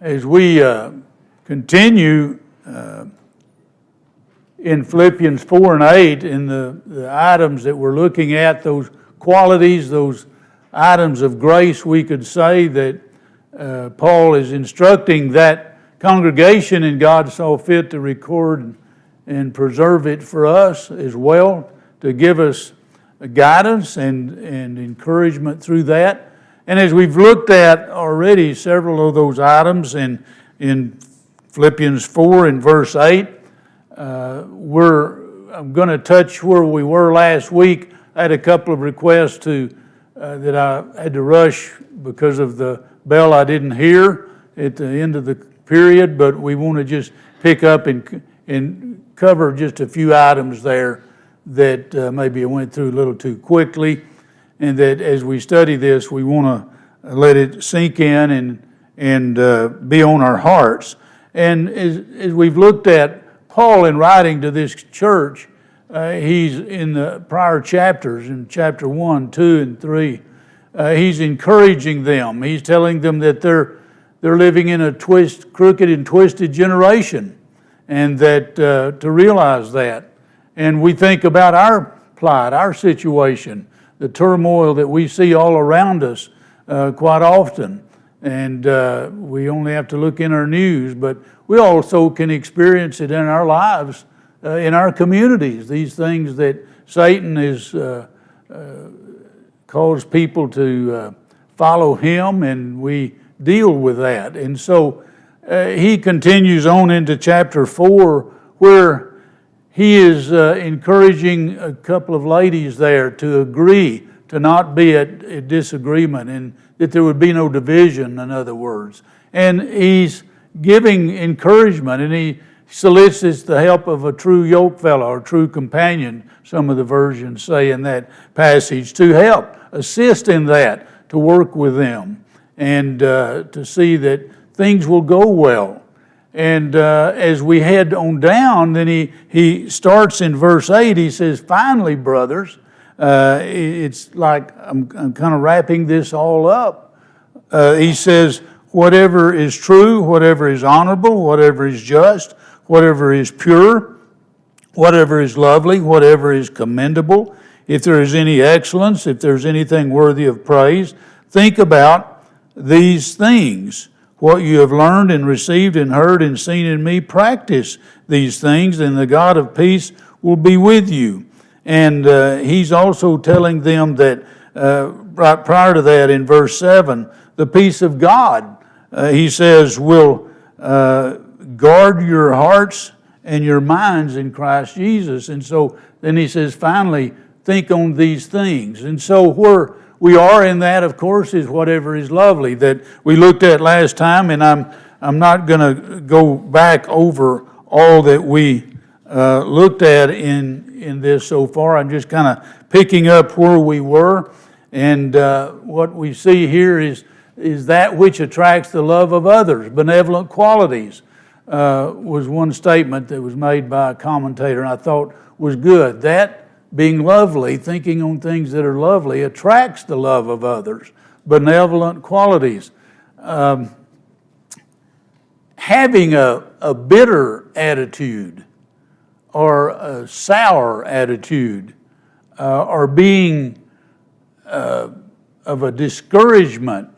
As we continue in Philippians 4 and 8, in the items that we're looking at, those qualities, those items of grace, we could say that Paul is instructing that congregation, and God saw fit to record and preserve it for us as well, to give us guidance and encouragement through that. And as we've looked at already several of those items in Philippians 4 and verse 8, I'm going to touch where we were last week. I had a couple of requests that I had to rush because of the bell I didn't hear at the end of the period, but we want to just pick up and cover just a few items there that maybe I went through a little too quickly, and that as we study this, we want to let it sink in and be on our hearts. And as we've looked at Paul in writing to this church, he's in the prior chapters, in chapter 1, 2, and 3, he's encouraging them. He's telling them that they're living in a crooked and twisted generation, and that to realize that. And we think about our plight, our situation, the turmoil that we see all around us quite often. And we only have to look in our news, but we also can experience it in our lives, in our communities. These things that Satan has caused people to follow him, and we deal with that. And so he continues on into chapter 4, where he is encouraging a couple of ladies there to agree, to not be at disagreement, and that there would be no division, in other words. And he's giving encouragement, and he solicits the help of a true yokefellow, or true companion, some of the versions say in that passage, to help, assist in that, to work with them, and to see that things will go well. And as we head on down, then he starts in verse 8, he says, finally, brothers, it's like I'm kind of wrapping this all up. He says, whatever is true, whatever is honorable, whatever is just, whatever is pure, whatever is lovely, whatever is commendable, if there is any excellence, if there's anything worthy of praise, think about these things. What you have learned and received and heard and seen in me, practice these things, and the God of peace will be with you. And he's also telling them that right prior to that in verse 7, the peace of God, he says, will guard your hearts and your minds in Christ Jesus. And so then he says, finally, think on these things. And so where we are in that, of course, is whatever is lovely that we looked at last time, and I'm not going to go back over all that we looked at in this so far. I'm just kind of picking up where we were, and what we see here is that which attracts the love of others. Benevolent qualities was one statement that was made by a commentator, and I thought was good. That being lovely, thinking on things that are lovely, attracts the love of others. Benevolent qualities. Having a bitter attitude or a sour attitude or being of a discouragement.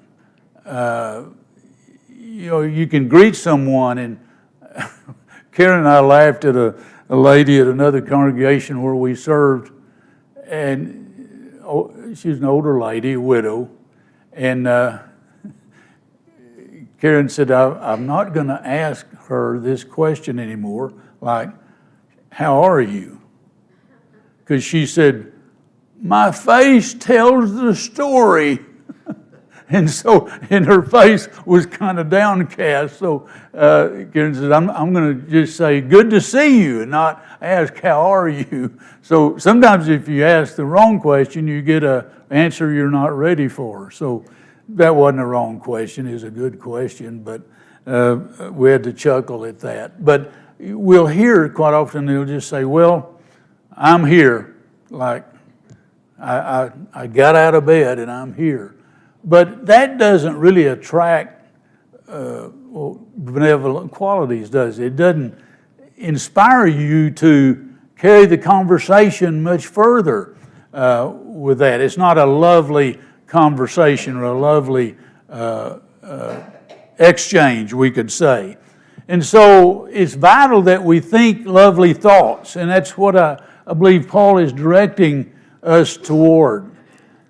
You can greet someone, and Karen and I laughed at a lady at another congregation where we served, and she was an older lady, a widow, and Karen said, I'm not going to ask her this question anymore, like, how are you? Because she said, my face tells the story. And her face was kind of downcast. So Karen said, I'm going to just say, good to see you, and not ask, how are you? So sometimes if you ask the wrong question, you get an answer you're not ready for. So that wasn't a wrong question. It was a good question, but we had to chuckle at that. But we'll hear quite often, they'll just say, well, I'm here. Like, I got out of bed and I'm here. But that doesn't really attract benevolent qualities, does it? It doesn't inspire you to carry the conversation much further with that. It's not a lovely conversation or a lovely exchange, we could say. And so it's vital that we think lovely thoughts, and that's what I believe Paul is directing us toward,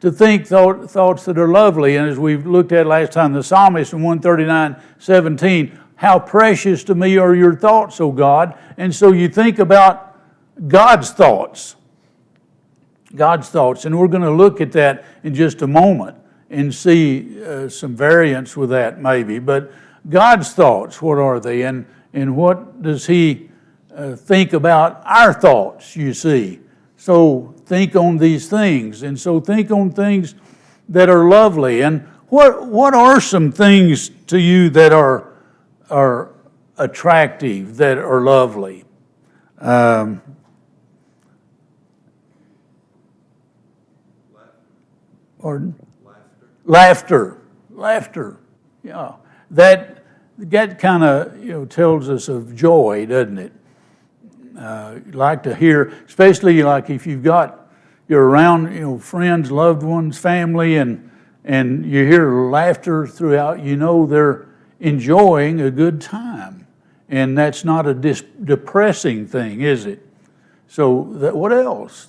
to think thoughts that are lovely. And as we looked at last time, the psalmist in 139:17, how precious to me are your thoughts, O God. And so you think about God's thoughts. God's thoughts. And we're going to look at that in just a moment and see some variance with that maybe. But God's thoughts, what are they? And what does He think about our thoughts, you see? So think on these things. And so think on things that are lovely. And what are some things to you that are attractive, that are lovely? Pardon? Laughter. Yeah. That kind of tells us of joy, doesn't it? You like to hear, especially like if you're around friends, loved ones, family, and you hear laughter throughout. They're enjoying a good time, and that's not a depressing thing, is it? So what else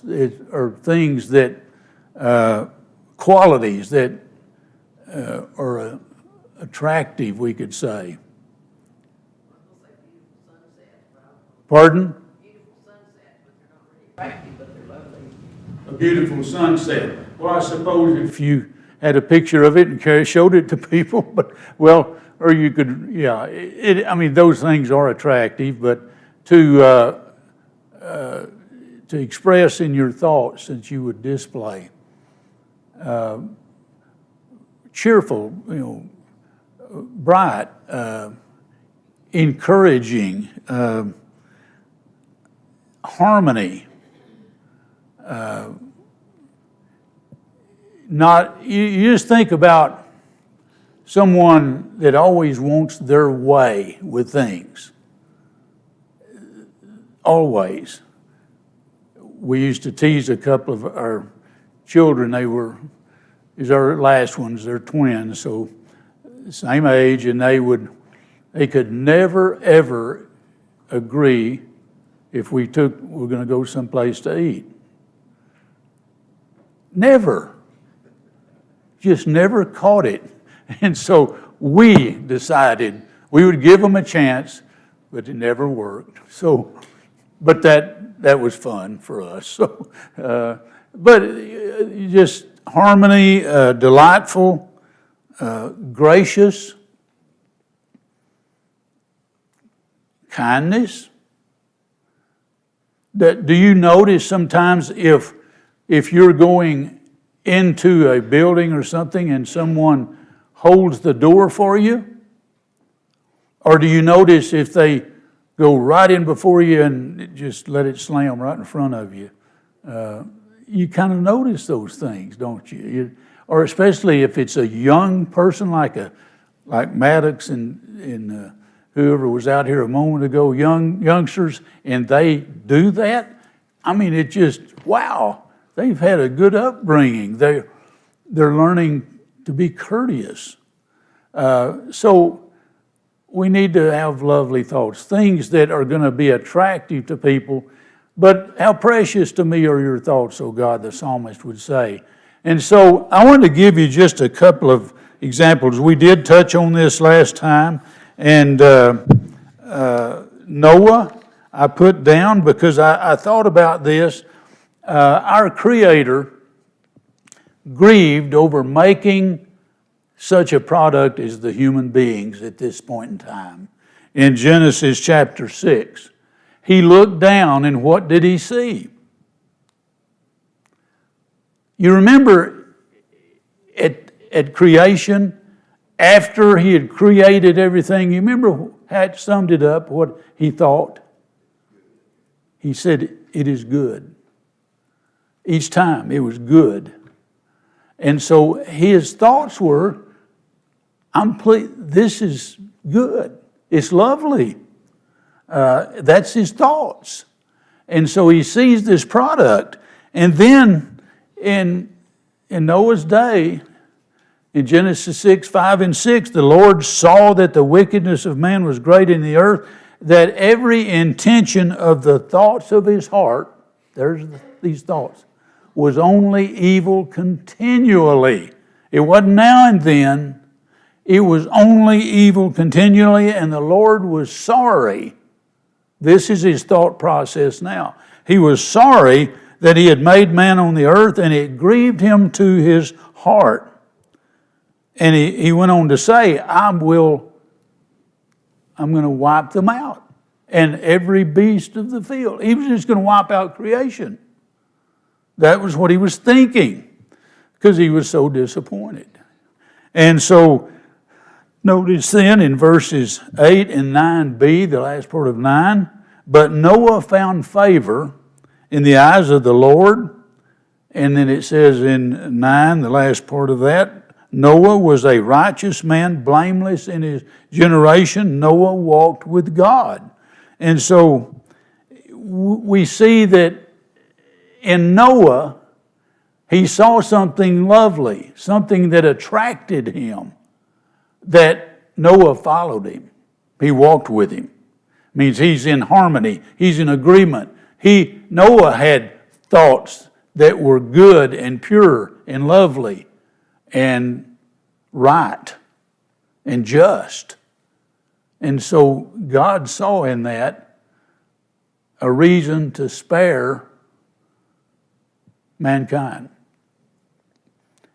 are things that qualities that are attractive, we could say? Pardon? A beautiful sunset. Well, I suppose if you had a picture of it and showed it to people, or you could, those things are attractive, but to express in your thoughts that you would display. Cheerful, bright, encouraging, harmony. You just think about someone that always wants their way with things. Always. We used to tease a couple of our children. These are our last ones. They're twins, so same age, and they could never ever agree if we're going to go someplace to eat. Never. Just never caught it. And so we decided we would give them a chance, but it never worked. So, but that was fun for us. So, but just harmony, delightful, gracious, kindness. Do you notice sometimes if you're going into a building or something and someone holds the door for you? Or do you notice if they go right in before you and just let it slam right in front of you? You kind of notice those things, don't you? Or especially if it's a young person like Maddox and whoever was out here a moment ago, youngsters, and they do that. I mean, it just, wow, they've had a good upbringing. They're learning to be courteous. So we need to have lovely thoughts, things that are going to be attractive to people. But how precious to me are your thoughts, O God, the psalmist would say. And so I want to give you just a couple of examples. We did touch on this last time. And Noah, I put down because I thought about this. Our Creator grieved over making such a product as the human beings at this point in time. In Genesis chapter 6, He looked down and what did He see? You remember at creation, after He had created everything, you remember how it summed it up, what He thought? He said, it is good. Each time it was good. And so His thoughts were, this is good. It's lovely. That's his thoughts. And so he sees this product. And then in Noah's day, in Genesis 6, 5 and 6, the Lord saw that the wickedness of man was great in the earth, that every intention of the thoughts of his heart, these thoughts, was only evil continually. It wasn't now and then. It was only evil continually, and the Lord was sorry. This is his thought process now. He was sorry that he had made man on the earth, and it grieved him to his heart. And he went on to say, I'm going to wipe them out. And every beast of the field. He was just going to wipe out creation. That was what he was thinking, because he was so disappointed. And so, notice then in verses 8 and 9b, the last part of 9, but Noah found favor in the eyes of the Lord. And then it says in 9, the last part of that, Noah was a righteous man, blameless in his generation. Noah walked with God. And so we see that in Noah, he saw something lovely, something that attracted him, that Noah followed him. He walked with him. It means he's in harmony. He's in agreement. Noah had thoughts that were good and pure and lovely and right and just. And so God saw in that a reason to spare mankind.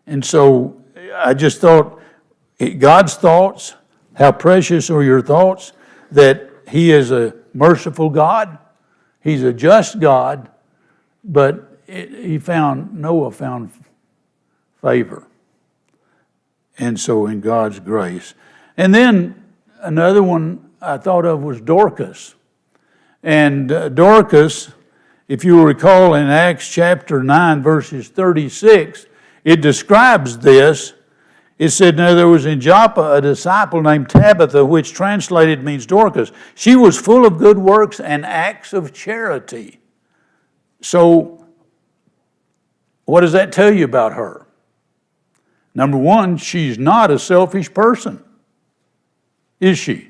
And so I just thought, God's thoughts, how precious are your thoughts, that he is a merciful God, he's a just God, but Noah found favor. And so in God's grace. And then another one I thought of was Dorcas. And Dorcas, if you will recall in Acts chapter 9, verses 36, it describes this. It said, now there was in Joppa a disciple named Tabitha, which translated means Dorcas. She was full of good works and acts of charity. So, what does that tell you about her? Number one, she's not a selfish person, is she?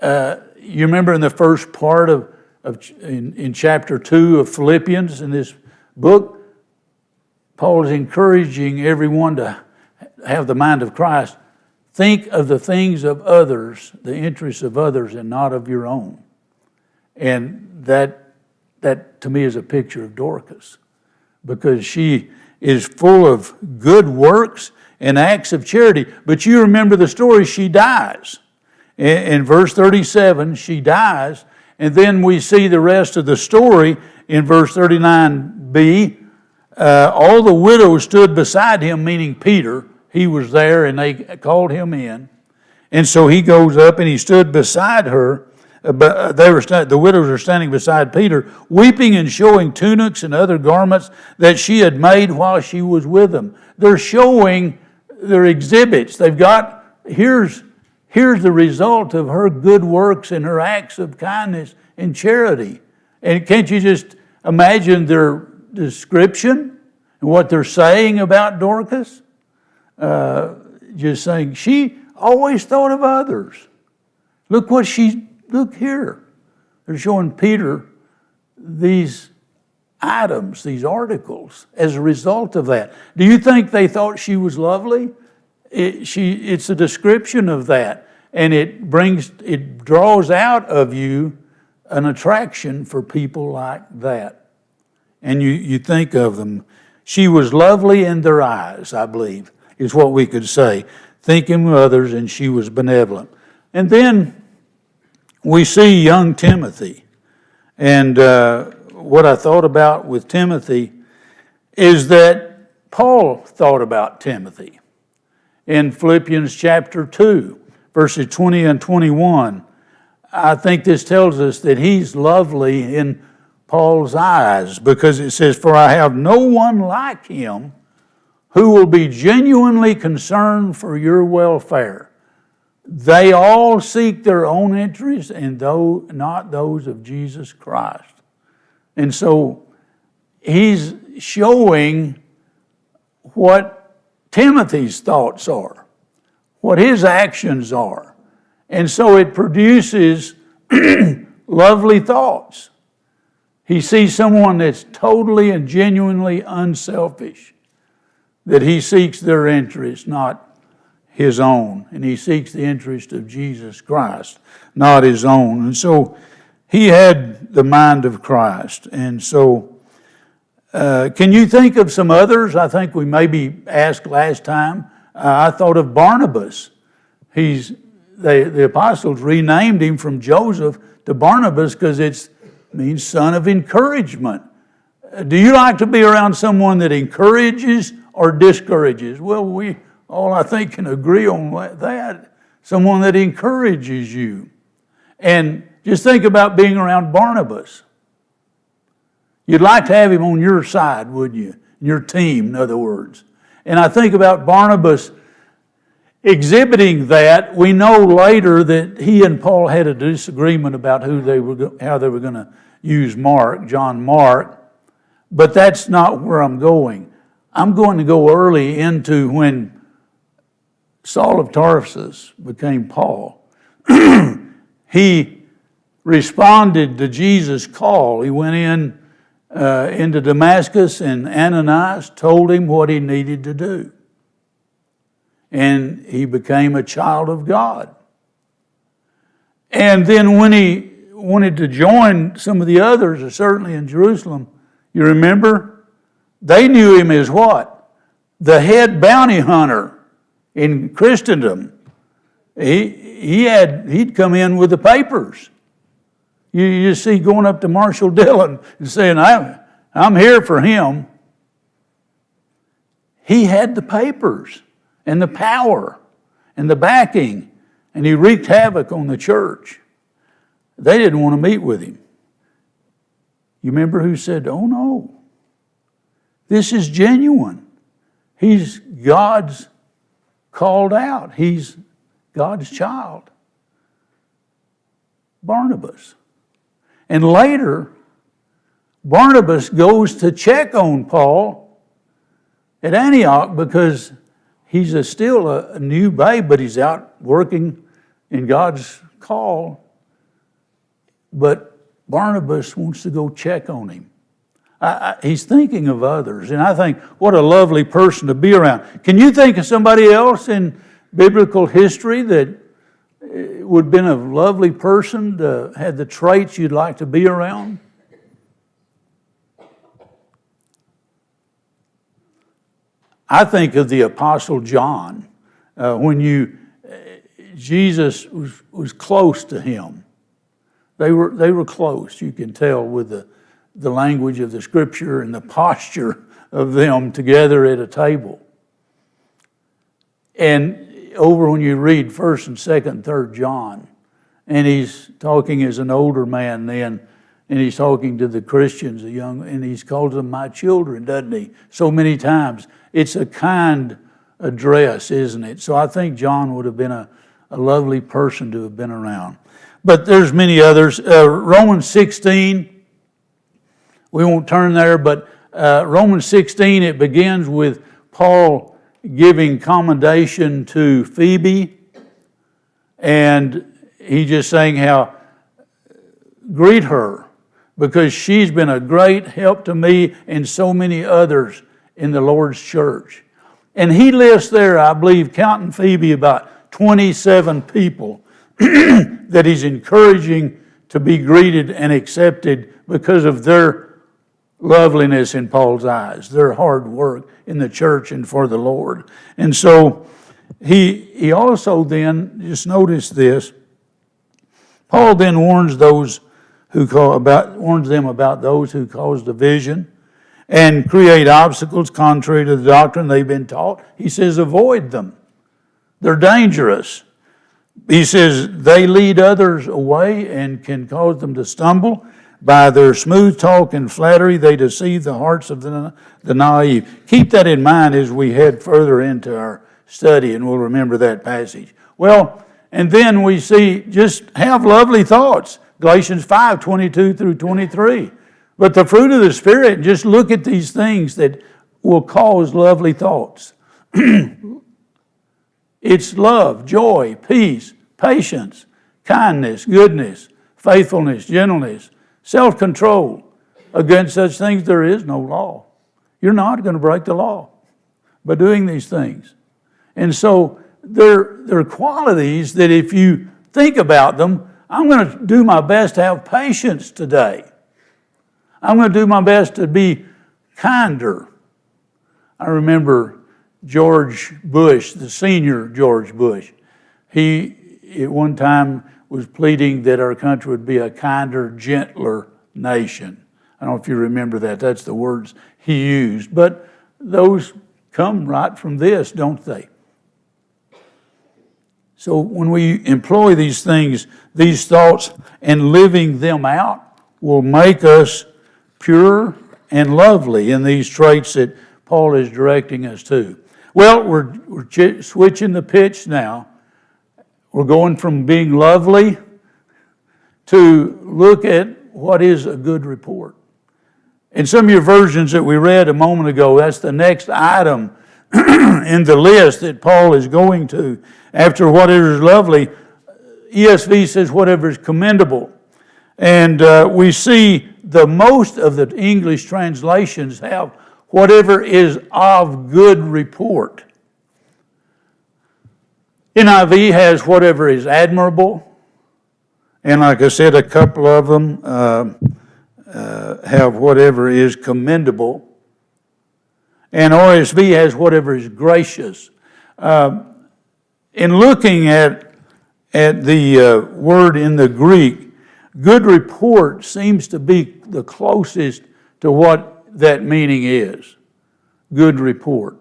You remember in the first part in chapter 2 of Philippians in this book, Paul is encouraging everyone to have the mind of Christ. Think of the things of others, the interests of others, and not of your own. And that to me is a picture of Dorcas, because she is full of good works and acts of charity. But you remember the story, she dies. In verse 37, she dies, and then we see the rest of the story in verse 39b. All the widows stood beside him, meaning Peter. He was there, and they called him in. And so he goes up, and he stood beside her. But the widows are standing beside Peter, weeping and showing tunics and other garments that she had made while she was with them. They're showing their exhibits. They've got, here's the result of her good works and her acts of kindness and charity. And can't you just imagine their description and what they're saying about Dorcas? Just saying, she always thought of others. Look here. They're showing Peter these items, these articles, as a result of that. Do you think they thought she was lovely? It's a description of that, and it draws out of you an attraction for people like that. And you think of them. She was lovely in their eyes, I believe, is what we could say. Thinking of others, and she was benevolent. And then we see young Timothy. And what I thought about with Timothy is that Paul thought about Timothy. In Philippians chapter 2, verses 20 and 21, I think this tells us that he's lovely in Paul's eyes, because it says, for I have no one like him who will be genuinely concerned for your welfare. They all seek their own interests and not those of Jesus Christ. And so he's showing what Timothy's thoughts are, what his actions are. And so it produces lovely thoughts. He sees someone that's totally and genuinely unselfish, that he seeks their interest, not his own. And he seeks the interest of Jesus Christ, not his own. And so he had the mind of Christ. And so can you think of some others? I think we maybe asked last time. I thought of Barnabas. The apostles renamed him from Joseph to Barnabas because it means son of encouragement. Do you like to be around someone that encourages or discourages? Well, we all, I think, can agree on that. Someone that encourages you. And just think about being around Barnabas. You'd like to have him on your side, wouldn't you? Your team, in other words. And I think about Barnabas exhibiting that. We know later that he and Paul had a disagreement about how they were going to use John Mark. But that's not where I'm going. I'm going to go early into when Saul of Tarsus became Paul. He responded to Jesus' call. He went into Damascus, and Ananias told him what he needed to do. And he became a child of God. And then when he wanted to join some of the others, certainly in Jerusalem, you remember, they knew him as what? The head bounty hunter in Christendom. He'd come in with the papers. You see going up to Marshall Dillon and saying, I'm here for him. He had the papers and the power and the backing, and he wreaked havoc on the church. They didn't want to meet with him. You remember who said, oh no, this is genuine. He's God's called out. He's God's child. Barnabas. And later, Barnabas goes to check on Paul at Antioch because he's still a new babe, but he's out working in God's call. But Barnabas wants to go check on him. He's thinking of others, and I think what a lovely person to be around. Can you think of somebody else in biblical history that would have been a lovely person, to had the traits you'd like to be around? I think of the Apostle John. Jesus was close to him. They were close. You can tell with the language of the Scripture and the posture of them together at a table. And over when you read 1st and 2nd and 3rd John, and he's talking as an older man then, and he's talking to the Christians, and he calls them my children, doesn't he? So many times. It's a kind address, isn't it? So I think John would have been a lovely person to have been around. But there's many others. Romans 16, we won't turn there, but Romans 16, it begins with Paul giving commendation to Phoebe, and he's just saying how greet her because she's been a great help to me and so many others in the Lord's church. And he lists there, I believe, counting Phoebe, about 27 people that he's encouraging to be greeted and accepted because of their loveliness in Paul's eyes, their hard work in the church and for the Lord. And so he also then, just notice this, Paul then warns them about those who cause division and create obstacles contrary to the doctrine they've been taught. He says, avoid them. They're dangerous. He says, they lead others away and can cause them to stumble. By their smooth talk and flattery, they deceive the hearts of the naive. Keep that in mind as we head further into our study, and we'll remember that passage. Well, And then we see just have lovely thoughts. Galatians 5:22 through 23. But the fruit of the Spirit, just look at these things that will cause lovely thoughts. It's love, joy, peace, patience, kindness, goodness, faithfulness, gentleness, self-control. Against such things there is no law. You're not going to break the law by doing these things. And so they're qualities that if you think about them, I'm going to do my best to have patience today. I'm going to do my best to be kinder. I remember George Bush, the senior George Bush. He, at one time, was pleading that our country would be a kinder, gentler nation. I don't know if you remember that. That's the words he used. But those come right from this, don't they? So when we employ these things, these thoughts, and living them out will make us pure and lovely in these traits that Paul is directing us to. Well, we're switching the pitch now. We're going from being lovely to look at what is a good report. In some of your versions that we read a moment ago, that's the next item in the list that Paul is going to. After whatever is lovely, ESV says whatever is commendable. And we see the most of the English translations have whatever is of good report. NIV has whatever is admirable. And like I said, a couple of them have whatever is commendable. And RSV has whatever is gracious. In looking at the word in the Greek, good report seems to be the closest to what that meaning is. Good report.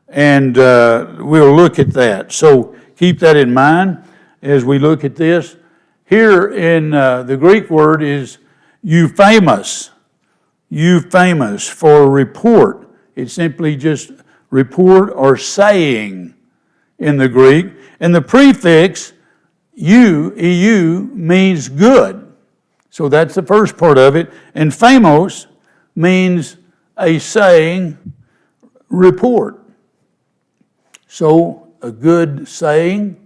And we'll look at that. So keep that in mind as we look at this. Here in the Greek word is euphemos. Euphemos for report. It's simply just report or saying in the Greek. And the prefix eu means good. So that's the first part of it. And phemos means a saying, report. So a good saying,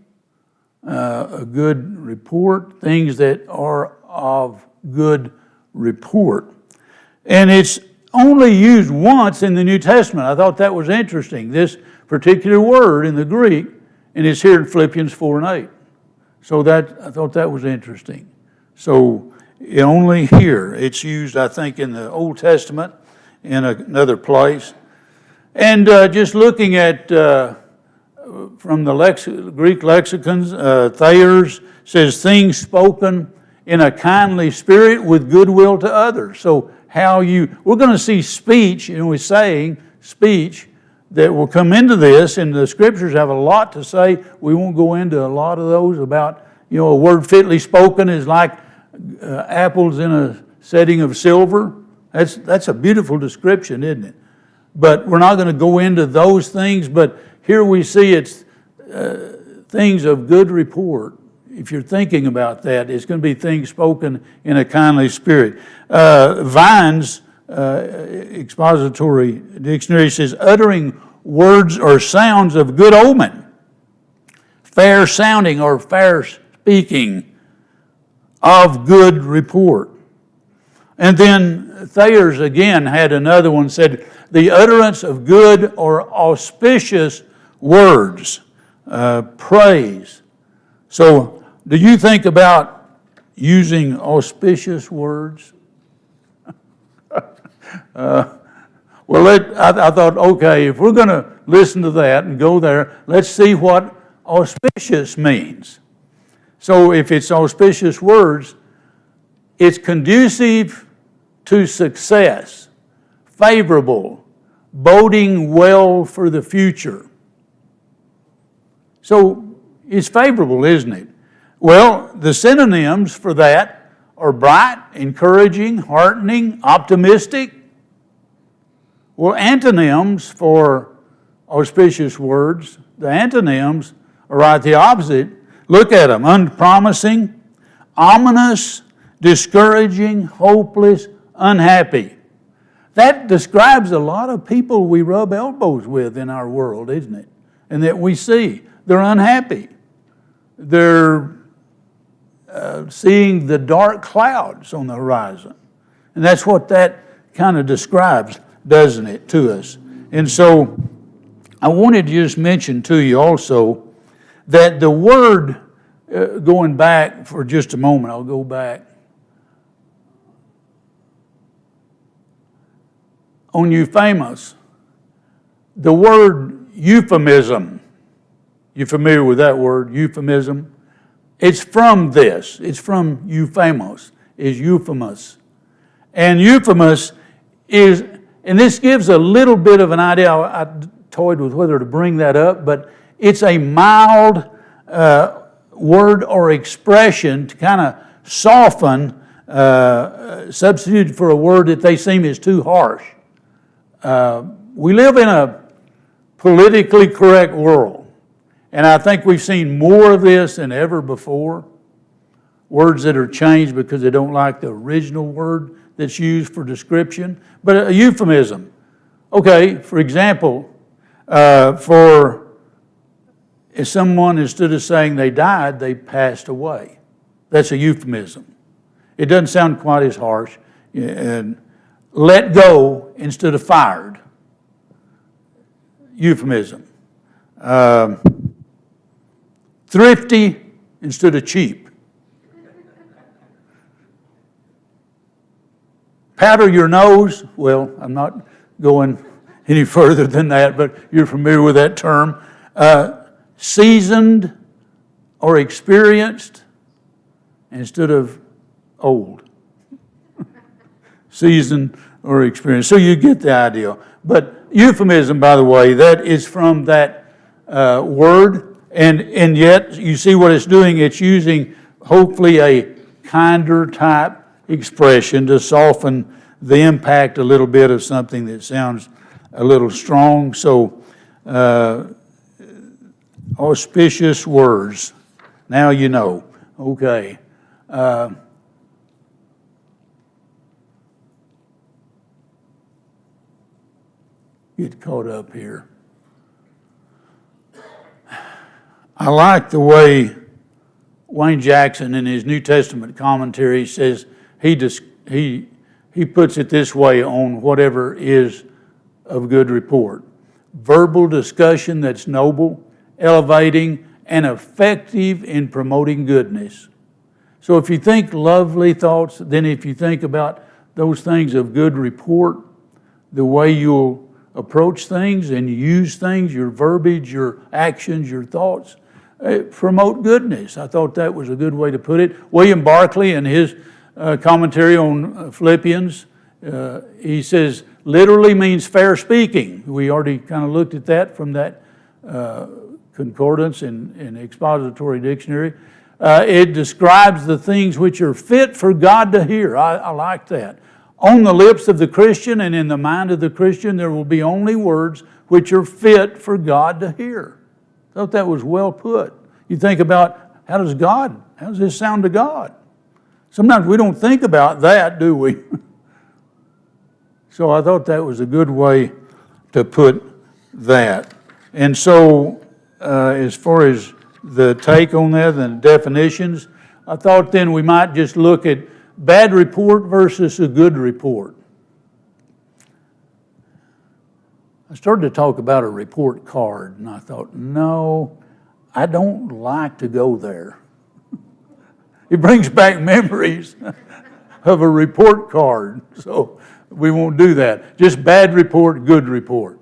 a good report, things that are of good report. And it's only used once in the New Testament. I thought that was interesting. This particular word in the Greek, and it's here in Philippians 4:8. So I thought that was interesting. So only here. It's used, I think, in the Old Testament in another place. And just looking at from the Greek lexicons, Thayer's says things spoken in a kindly spirit with goodwill to others. So we're going to see speech, we're saying speech that will come into this, and the scriptures have a lot to say. We won't go into a lot of those about, a word fitly spoken is like apples in a setting of silver. That's a beautiful description, isn't it? But we're not going to go into those things, but here we see it's things of good report. If you're thinking about that, it's going to be things spoken in a kindly spirit. Vine's expository dictionary says, uttering words or sounds of good omen, fair sounding or fair speaking, of good report. And then Thayer's again had another one, said, the utterance of good or auspicious words, praise. So, do you think about using auspicious words? I thought, okay, if we're going to listen to that and go there, let's see what auspicious means. So if it's auspicious words, it's conducive to success, favorable, boding well for the future. So it's favorable, isn't it? Well, the synonyms for that are bright, encouraging, heartening, optimistic. Well, antonyms for auspicious words, the antonyms are right the opposite, Look at them. Unpromising, ominous, discouraging, hopeless, unhappy. That describes a lot of people we rub elbows with in our world, isn't it? And that we see. They're unhappy. They're seeing the dark clouds on the horizon. And that's what that kind of describes, doesn't it, to us? And so I wanted to just mention to you also that the word, going back for just a moment, I'll go back. On euphemos, the word euphemism, you familiar with that word, euphemism? It's from this. It's from euphemos, is euphemos. And euphemos is, and this gives a little bit of an idea. I toyed with whether to bring that up, but it's a mild word or expression to kind of soften, substitute for a word that they seem is too harsh. We live in a politically correct world. And I think we've seen more of this than ever before. Words that are changed because they don't like the original word that's used for description. But a euphemism. Okay, for example, if someone, instead of saying they died, they passed away. That's a euphemism. It doesn't sound quite as harsh. And let go instead of fired. Euphemism. Thrifty instead of cheap. Powder your nose. Well, I'm not going any further than that, but you're familiar with that term. Seasoned or experienced instead of old. Seasoned or experienced. So you get the idea. But euphemism, by the way, that is from that word. And yet, you see what it's doing. It's using, hopefully, a kinder type expression to soften the impact a little bit of something that sounds a little strong. So, auspicious words. Now you know. Okay. Get caught up here. I like the way Wayne Jackson in his New Testament commentary says he puts it this way on whatever is of good report. Verbal discussion that's noble, elevating, and effective in promoting goodness. So if you think lovely thoughts, then if you think about those things of good report, the way you'll approach things and use things, your verbiage, your actions, your thoughts, promote goodness. I thought that was a good way to put it. William Barclay, in his commentary on Philippians, he says, literally means fair speaking. We already kind of looked at that from that concordance in expository dictionary. It describes the things which are fit for God to hear. I like that. On the lips of the Christian and in the mind of the Christian, there will be only words which are fit for God to hear. I thought that was well put. You think about, how does this sound to God? Sometimes we don't think about that, do we? So I thought that was a good way to put that. And so as far as the take on that and the definitions, I thought then we might just look at bad report versus a good report. I started to talk about a report card, and I thought, no, I don't like to go there. It brings back memories of a report card, so we won't do that. Just bad report, good report.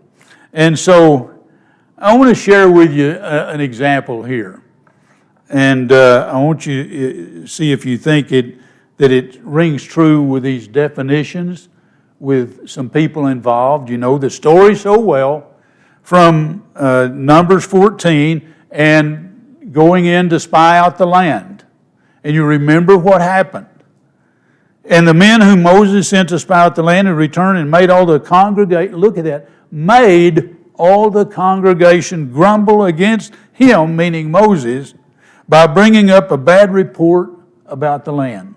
And so I want to share with you an example here. And I want you to see if you think that it rings true with these definitions, with some people involved. You know the story so well from Numbers 14 and going in to spy out the land. And you remember what happened. And the men whom Moses sent to spy out the land and returned and made all the congregation, look at that, made all the congregation grumble against him, meaning Moses, by bringing up a bad report about the land.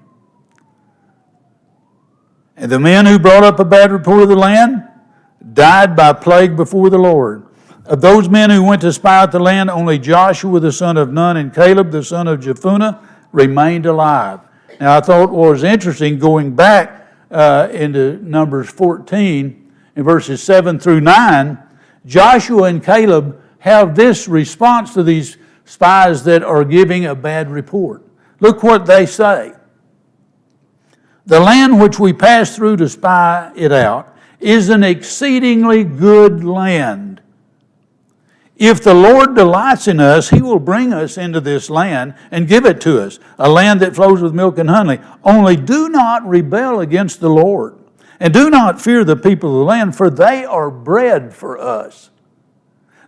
And the men who brought up a bad report of the land died by plague before the Lord. Of those men who went to spy out the land, only Joshua the son of Nun and Caleb the son of Jephunneh remained alive. Now I thought what was interesting, going back into Numbers 14 in verses 7 through 9, Joshua and Caleb have this response to these spies that are giving a bad report. Look what they say. The land which we passed through to spy it out is an exceedingly good land. If the Lord delights in us, He will bring us into this land and give it to us, a land that flows with milk and honey. Only do not rebel against the Lord, and do not fear the people of the land, for they are bread for us.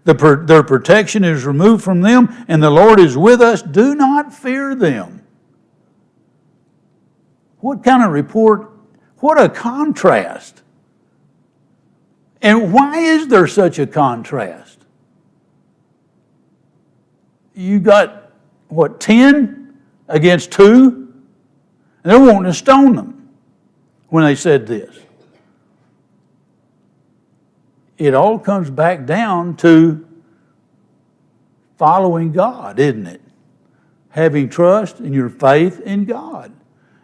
Their protection is removed from them, and the Lord is with us. Do not fear them. What kind of report? What a contrast. And why is there such a contrast? You got, 10 against 2? And they're wanting to stone them when they said this. It all comes back down to following God, isn't it? Having trust in your faith in God.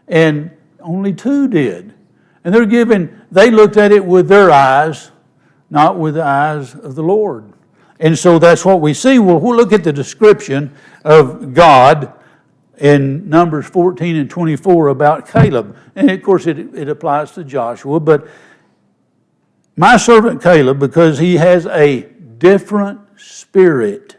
And only 2 did. And they looked at it with their eyes, not with the eyes of the Lord. And so that's what we see. Well, we'll look at the description of God in Numbers 14 and 24 about Caleb. And of course it applies to Joshua, but my servant Caleb, because he has a different spirit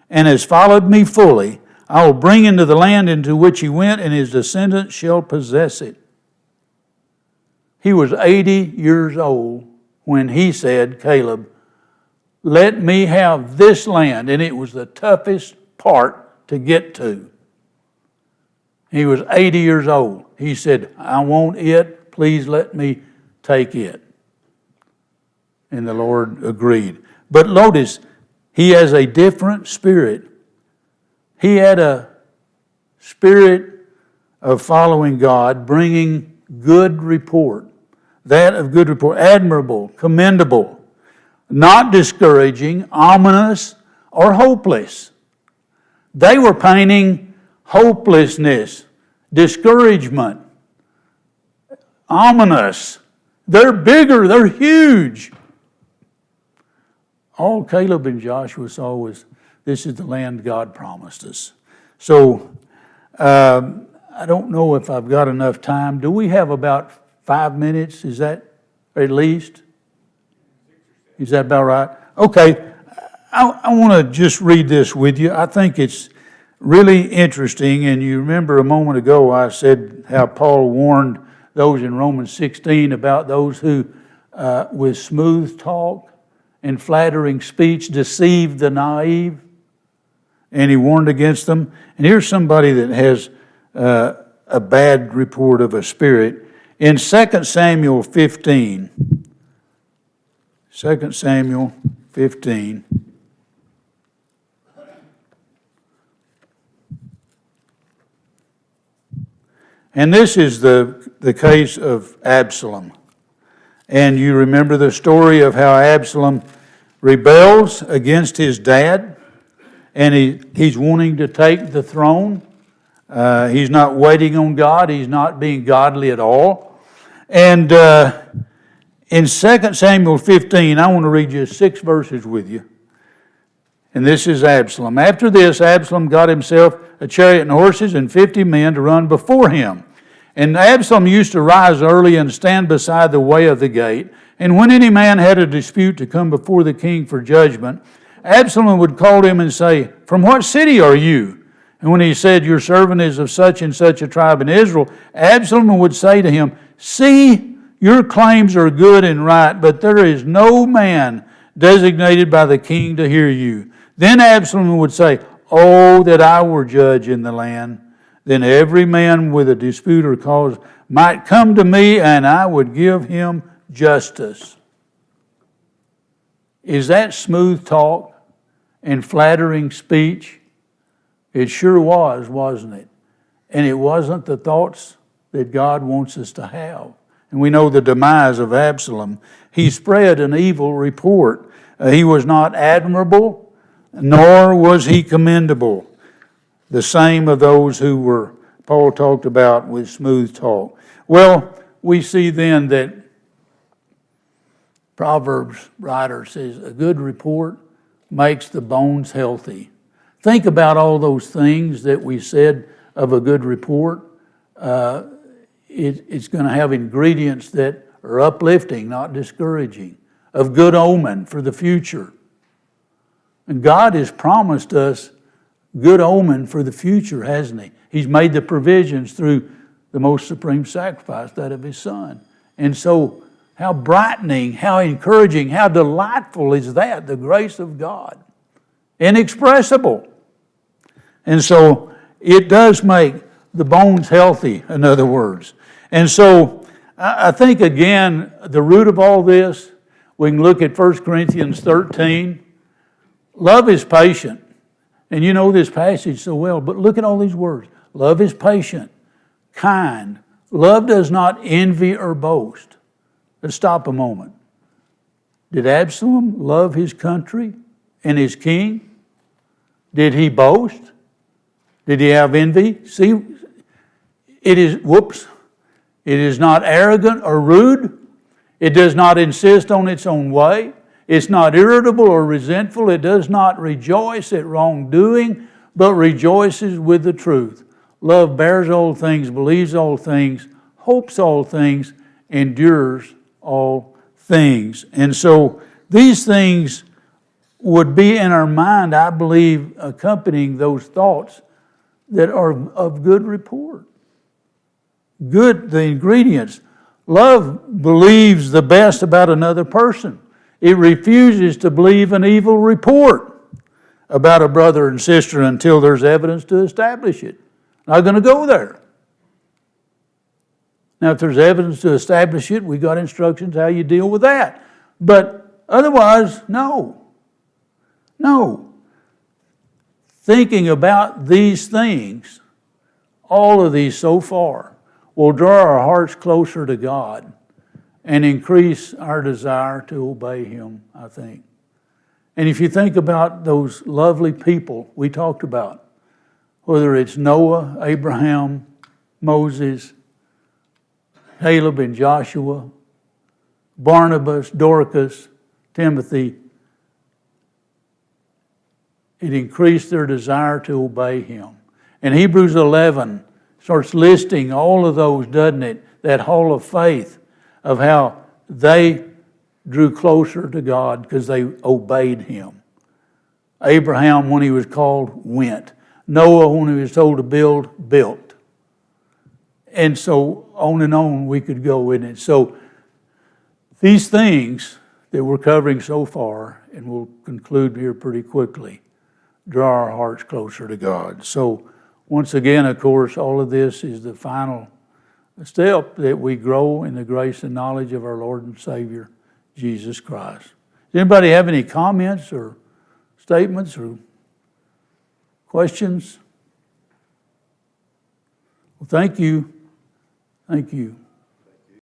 and has followed me fully, I will bring into the land into which he went, and his descendants shall possess it. He was 80 years old when he said, Caleb, let me have this land. And it was the toughest part to get to. He was 80 years old. He said, I want it. Please let me take it. And the Lord agreed. But notice, he has a different spirit. He had a spirit of following God, bringing good report. That of good report, admirable, commendable, not discouraging, ominous, or hopeless. They were painting hopelessness, discouragement, ominous. They're bigger, they're huge. All Caleb and Joshua saw was, this is the land God promised us. So, I don't know if I've got enough time. Do we have about 5 minutes? Is that at least? Is that about right? Okay, I want to just read this with you. I think it's really interesting, and you remember a moment ago I said how Paul warned those in Romans 16 about those who, with smooth talk and flattering speech, deceive the naive, and he warned against them. And here's somebody that has a bad report of a spirit. In 2 Samuel 15, 2 Samuel 15, and this is the case of Absalom. And you remember the story of how Absalom rebels against his dad, and he's wanting to take the throne. He's not waiting on God. He's not being godly at all. And in 2 Samuel 15, I want to read you 6 verses with you. And this is Absalom. After this, Absalom got himself a chariot and horses and 50 men to run before him. And Absalom used to rise early and stand beside the way of the gate. And when any man had a dispute to come before the king for judgment, Absalom would call him and say, "From what city are you?" And when he said, "Your servant is of such and such a tribe in Israel," Absalom would say to him, "See, your claims are good and right, but there is no man designated by the king to hear you." Then Absalom would say, "Oh, that I were judge in the land. Then every man with a dispute or cause might come to me, and I would give him justice." Is that smooth talk and flattering speech It sure was, wasn't it? And it wasn't the thoughts that God wants us to have. And we know the demise of Absalom. He spread an evil report. He was not admirable, nor was he commendable. The same of those who were, Paul talked about with smooth talk. Well, we see then that Proverbs writer says, a good report makes the bones healthy. Think about all those things that we said of a good report. It's going to have ingredients that are uplifting, not discouraging, of good omen for the future. And God has promised us good omen for the future, hasn't He? He's made the provisions through the most supreme sacrifice, that of His Son. And so, how brightening, how encouraging, how delightful is that, the grace of God. Inexpressible. And so, it does make the bones healthy, in other words. And so, I think, again, the root of all this, we can look at 1 Corinthians 13. Love is patient. And you know this passage so well, but look at all these words. Love is patient, kind. Love does not envy or boast. Let's stop a moment. Did Absalom love his country and his king? Did he boast? Did he have envy? See, it is not arrogant or rude. It does not insist on its own way. It's not irritable or resentful. It does not rejoice at wrongdoing, but rejoices with the truth. Love bears all things, believes all things, hopes all things, endures all things. And so these things would be in our mind, I believe, accompanying those thoughts that are of good report. Good, the ingredients. Love believes the best about another person. It refuses to believe an evil report about a brother and sister until there's evidence to establish it. Not going to go there. Now, if there's evidence to establish it, we got instructions how you deal with that. But otherwise, no. No. Thinking about these things, all of these so far, will draw our hearts closer to God and increase our desire to obey Him, I think. And if you think about those lovely people we talked about, whether it's Noah, Abraham, Moses, Caleb and Joshua, Barnabas, Dorcas, Timothy, it increased their desire to obey Him. And Hebrews 11 starts listing all of those, doesn't it? That hall of faith of how they drew closer to God because they obeyed Him. Abraham, when he was called, went. Noah, when he was told to build, built. And so on we could go in it. So these things that we're covering so far, and we'll conclude here pretty quickly, draw our hearts closer to God. So once again, of course, all of this is the final step that we grow in the grace and knowledge of our Lord and Savior, Jesus Christ. Does anybody have any comments or statements or questions? Well, thank you. Thank you.